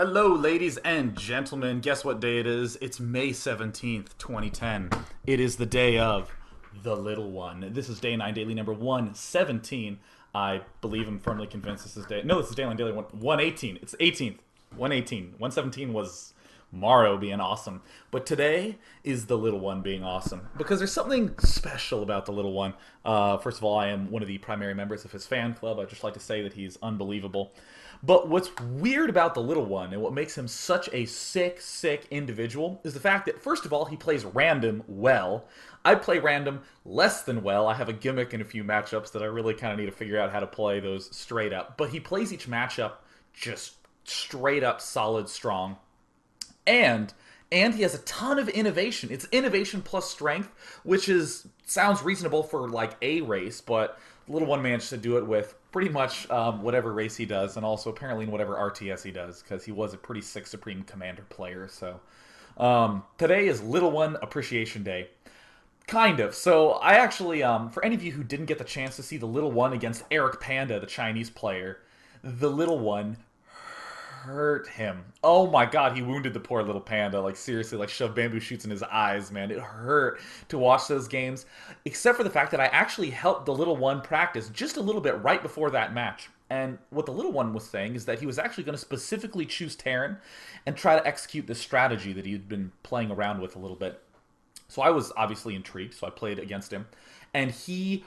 Hello, ladies and gentlemen. Guess what day it is? It's May 17th, 2010. It is the day of the Little One. This is Day 9 Daily number 117. I believe I'm firmly convinced this is day... No, this is Day 9 Daily 118. It's 18th. 118. 117 was Morrow being awesome. But today is the Little One being awesome. Because there's something special about the Little One. First of all, I am one of the primary members of his fan club. I'd just like to say that he's unbelievable. But what's weird about the Little One and what makes him such a sick individual is the fact that, first of all, he plays random well. I play random less than well. I have a gimmick in a few matchups that I really kind of need to figure out how to play those straight up. But he plays each matchup just straight up solid strong. And he has a ton of innovation. It's innovation plus strength, which sounds reasonable for like a race, but Little One managed to do it with pretty much whatever race he does, and also apparently in whatever RTS he does, because he was a pretty sick Supreme Commander player. So today is Little One Appreciation Day. Kind of. So I actually, for any of you who didn't get the chance to see the Little One against Eric Panda, the Chinese player, the Little One hurt him. Oh my god, he wounded the poor little panda. Like, seriously, like, shoved bamboo shoots in his eyes, man. It hurt to watch those games. Except for the fact that I actually helped the Little One practice just a little bit right before that match. And what the Little One was saying is that he was actually going to specifically choose Terran and try to execute this strategy that he'd been playing around with a little bit. So I was obviously intrigued, so I played against him. And he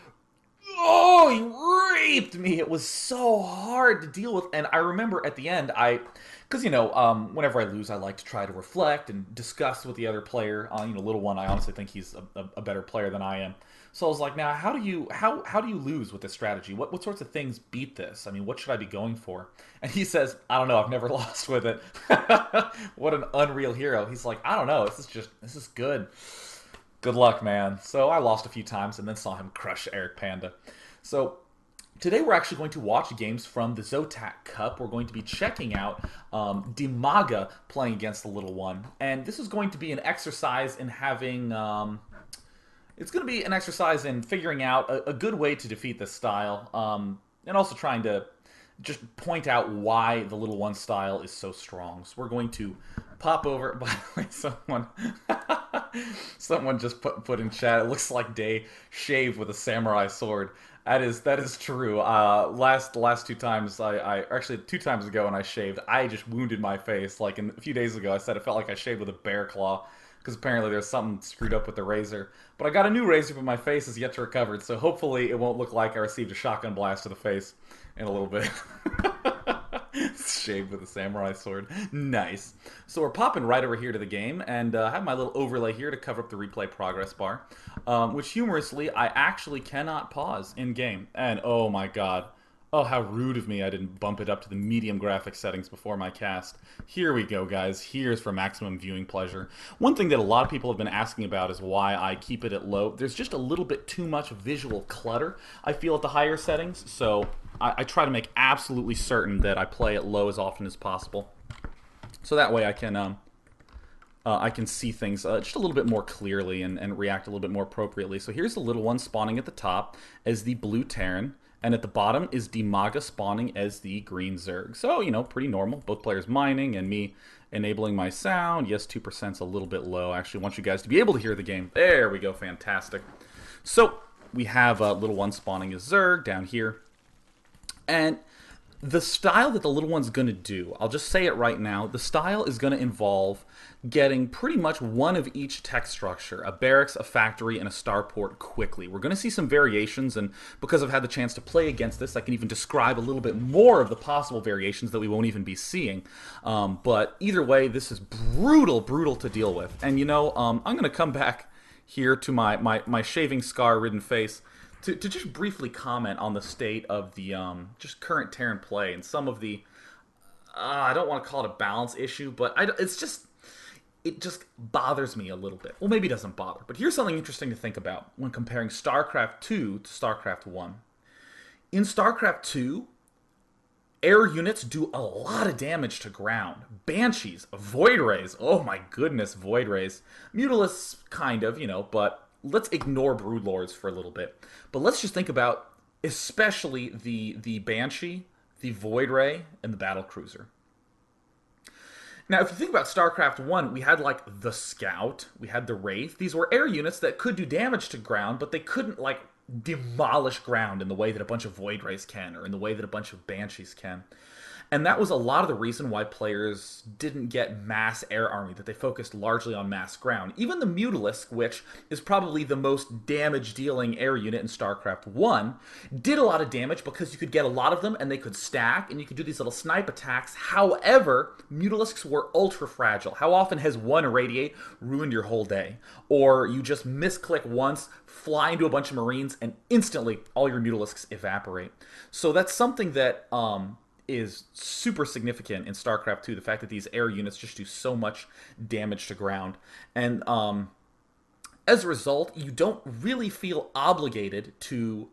raped me. It was so hard to deal with. And I remember at the end, because, whenever I lose, I like to try to reflect and discuss with the other player. Little One, I honestly think he's a better player than I am. So I was like, now, how do you lose with this strategy? What sorts of things beat this? I mean, what should I be going for? And he says, I don't know. I've never lost with it. What an unreal hero. He's like, I don't know. This is good. Good luck, man. So I lost a few times and then saw him crush Eric Panda. So today we're actually going to watch games from the Zotac Cup. We're going to be checking out Dimaga playing against the Little One. And this is going to be an exercise in having... it's going to be an exercise in figuring out a good way to defeat this style. And also trying to just point out why the Little One style is so strong. So we're going to pop over... By the way, someone just put in chat, it looks like Day shaved with a samurai sword. That is true. Last two times, actually 2 times ago when I shaved, I just wounded my face. Like a few days ago, I said it felt like I shaved with a bear claw, because apparently there's something screwed up with the razor. But I got a new razor, but my face is yet to recover, so hopefully it won't look like I received a shotgun blast to the face in a little bit. Shaved with a samurai sword. Nice. So we're popping right over here to the game, and I have my little overlay here to cover up the replay progress bar, which humorously I actually cannot pause in game. And oh my god, oh how rude of me I didn't bump it up to the medium graphic settings before my cast. Here we go, guys. Here's for maximum viewing pleasure. One thing that a lot of people have been asking about is why I keep it at low. There's just a little bit too much visual clutter, I feel, at the higher settings, so I try to make absolutely certain that I play at low as often as possible, so that way I can see things just a little bit more clearly and react a little bit more appropriately. So here's the Little One spawning at the top as the blue Terran, and at the bottom is Dimaga spawning as the green Zerg. So, pretty normal. Both players mining and me enabling my sound. Yes, 2%'s a little bit low. I actually want you guys to be able to hear the game. There we go. Fantastic. So we have Little One spawning as Zerg down here. And the style that the Little One's going to do, I'll just say it right now, the style is going to involve getting pretty much one of each tech structure, a barracks, a factory, and a starport quickly. We're going to see some variations, and because I've had the chance to play against this, I can even describe a little bit more of the possible variations that we won't even be seeing. But either way, this is brutal to deal with. And I'm going to come back here to my shaving scar-ridden face to just briefly comment on the state of the just current Terran play and some of the I don't want to call it a balance issue, but it just bothers me a little bit. Well, maybe it doesn't bother, but here's something interesting to think about when comparing StarCraft 2 to StarCraft 1. In StarCraft 2, air units do a lot of damage to ground. Banshees, Void Rays, oh my goodness, Void Rays. Mutalisks, kind of, but let's ignore Broodlords for a little bit. But let's just think about especially the Banshee, the Void Ray, and the Battlecruiser. Now, if you think about StarCraft 1, we had like the Scout, we had the Wraith. These were air units that could do damage to ground, but they couldn't like demolish ground in the way that a bunch of Void Rays can, or in the way that a bunch of Banshees can. And that was a lot of the reason why players didn't get mass air army, that they focused largely on mass ground. Even the Mutalisk, which is probably the most damage-dealing air unit in StarCraft 1, did a lot of damage because you could get a lot of them and they could stack and you could do these little snipe attacks. However, Mutalisks were ultra-fragile. How often has one Irradiate ruined your whole day? Or you just misclick once, fly into a bunch of Marines, and instantly all your Mutalisks evaporate. So that's something that is super significant in StarCraft 2, the fact that these air units just do so much damage to ground. And as a result, you don't really feel obligated to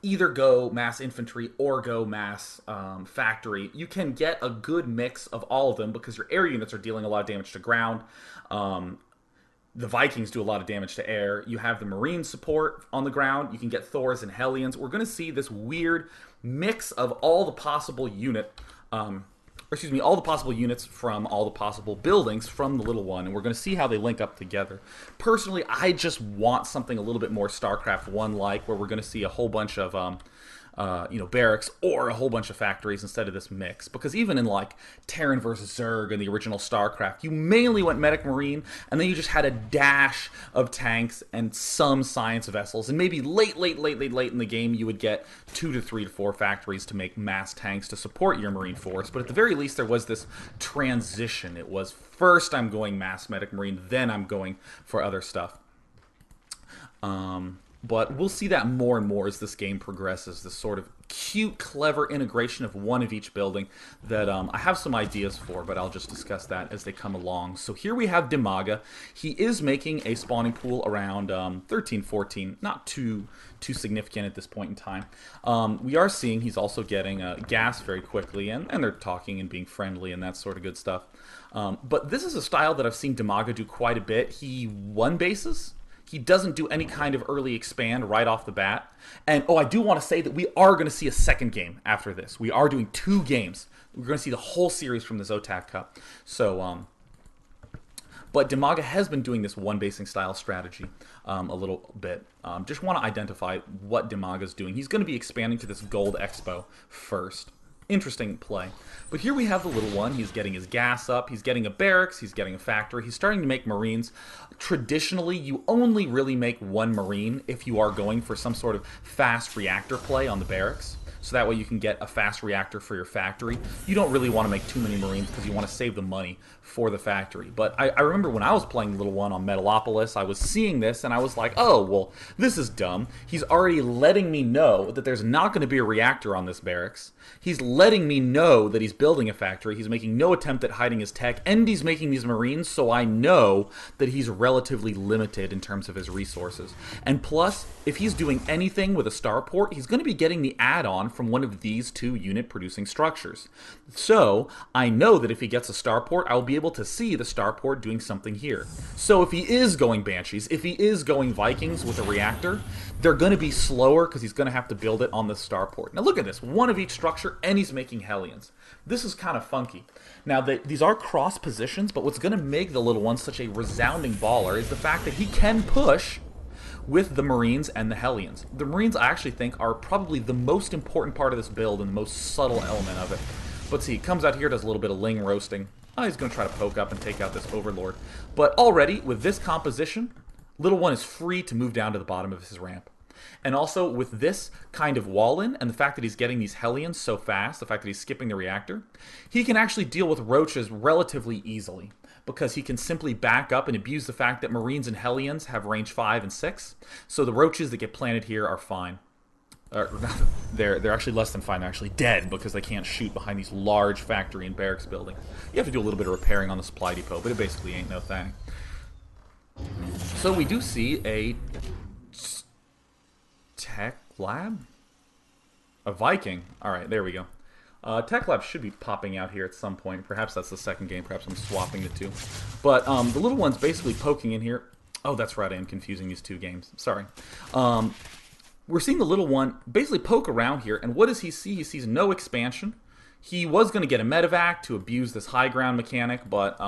either go mass infantry or go mass factory. You can get a good mix of all of them because your air units are dealing a lot of damage to ground. The Vikings do a lot of damage to air. You have the Marine support on the ground. You can get Thors and Hellions. We're going to see this weird mix of all the possible all the possible units from all the possible buildings from the Little One, and we're going to see how they link up together. Personally, I just want something a little bit more StarCraft 1-like, where we're going to see a whole bunch of barracks or a whole bunch of factories instead of this mix. Because even in like Terran versus Zerg in the original StarCraft, you mainly went medic marine, and then you just had a dash of tanks and some science vessels. And maybe late in the game, you would get 2 to 3 to 4 factories to make mass tanks to support your marine force. But at the very least, there was this transition. It was first I'm going mass medic marine, then I'm going for other stuff. But we'll see that more and more as this game progresses, this sort of cute, clever integration of one of each building that I have some ideas for, but I'll just discuss that as they come along. So here we have Dimaga. He is making a spawning pool around 13, 14, not too significant at this point in time. We are seeing he's also getting gas very quickly, and they're talking and being friendly and that sort of good stuff. But this is a style that I've seen Dimaga do quite a bit. He won bases. He doesn't do any kind of early expand right off the bat. And, I do want to say that we are going to see a second game after this. We are doing 2 games. We're going to see the whole series from the Zotac Cup. So, but Dimaga has been doing this one-basing style strategy a little bit. Just want to identify what Dimaga's doing. He's going to be expanding to this Gold Expo first. Interesting play. But here we have the Little One. He's getting his gas up. He's getting a barracks. He's getting a factory. He's starting to make Marines. Traditionally, you only really make 1 Marine if you are going for some sort of fast reactor play on the barracks. So that way you can get a fast reactor for your factory. You don't really want to make too many Marines because you want to save the money for the factory. But I remember when I was playing the Little One on Metalopolis, I was seeing this and I was like, oh, well, this is dumb. He's already letting me know that there's not going to be a reactor on this barracks. He's letting me know that he's building a factory. He's making no attempt at hiding his tech, and he's making these Marines, so I know that he's relatively limited in terms of his resources. And plus, if he's doing anything with a starport, he's going to be getting the add-on from one of these 2 unit-producing structures. So, I know that if he gets a starport, I'll be able to see the starport doing something here. So if he is going Banshees, if he is going Vikings with a reactor, they're going to be slower because he's going to have to build it on the starport. Now look at this, 1 of each structure, and he's making Hellions. This is kind of funky. Now, these are cross positions, but what's going to make the Little One such a resounding baller is the fact that he can push with the Marines and the Hellions. The Marines, I actually think, are probably the most important part of this build and the most subtle element of it. But see, he comes out here, does a little bit of Ling roasting. He's going to try to poke up and take out this Overlord. But already, with this composition, Little One is free to move down to the bottom of his ramp. And also, with this kind of wall-in, and the fact that he's getting these Hellions so fast, the fact that he's skipping the reactor, he can actually deal with Roaches relatively easily, because he can simply back up and abuse the fact that Marines and Hellions have range 5 and 6, so the Roaches that get planted here are fine. They're actually less than fine, they're actually dead, because they can't shoot behind these large factory and barracks buildings. You have to do a little bit of repairing on the supply depot, but it basically ain't no thing. So we do see a Tech Lab? A Viking. Alright, there we go. Tech Lab should be popping out here at some point. Perhaps that's the second game. Perhaps I'm swapping the 2. But the Little One's basically poking in here. Oh, that's right. I am confusing these 2 games. Sorry. We're seeing the Little One basically poke around here. And what does he see? He sees no expansion. He was going to get a medevac to abuse this high ground mechanic, but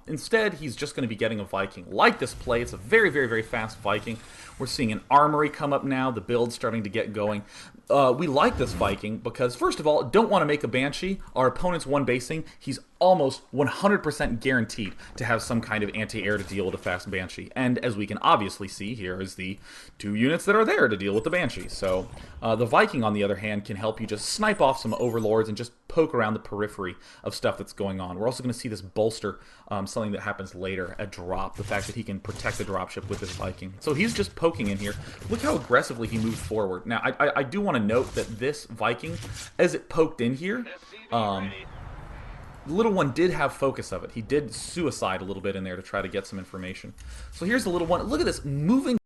instead he's just going to be getting a Viking. Like this play, it's a very, very, very fast Viking. We're seeing an armory come up now. The build's starting to get going. We like this Viking because, first of all, don't want to make a Banshee. Our opponent's one basing. He's almost 100% guaranteed to have some kind of anti-air to deal with a fast Banshee. And as we can obviously see, here is the 2 units that are there to deal with the Banshee. So the Viking, on the other hand, can help you just snipe off some overlords and just poke around the periphery of stuff that's going on. We're also going to see this bolster, something that happens later, a drop. The fact that he can protect the dropship with this Viking. So he's just poking in here. Look how aggressively he moves forward. Now, I do want to note that this Viking, as it poked in here, the little one did have focus of it. He did suicide a little bit in there to try to get some information. So here's the little one. Look at this moving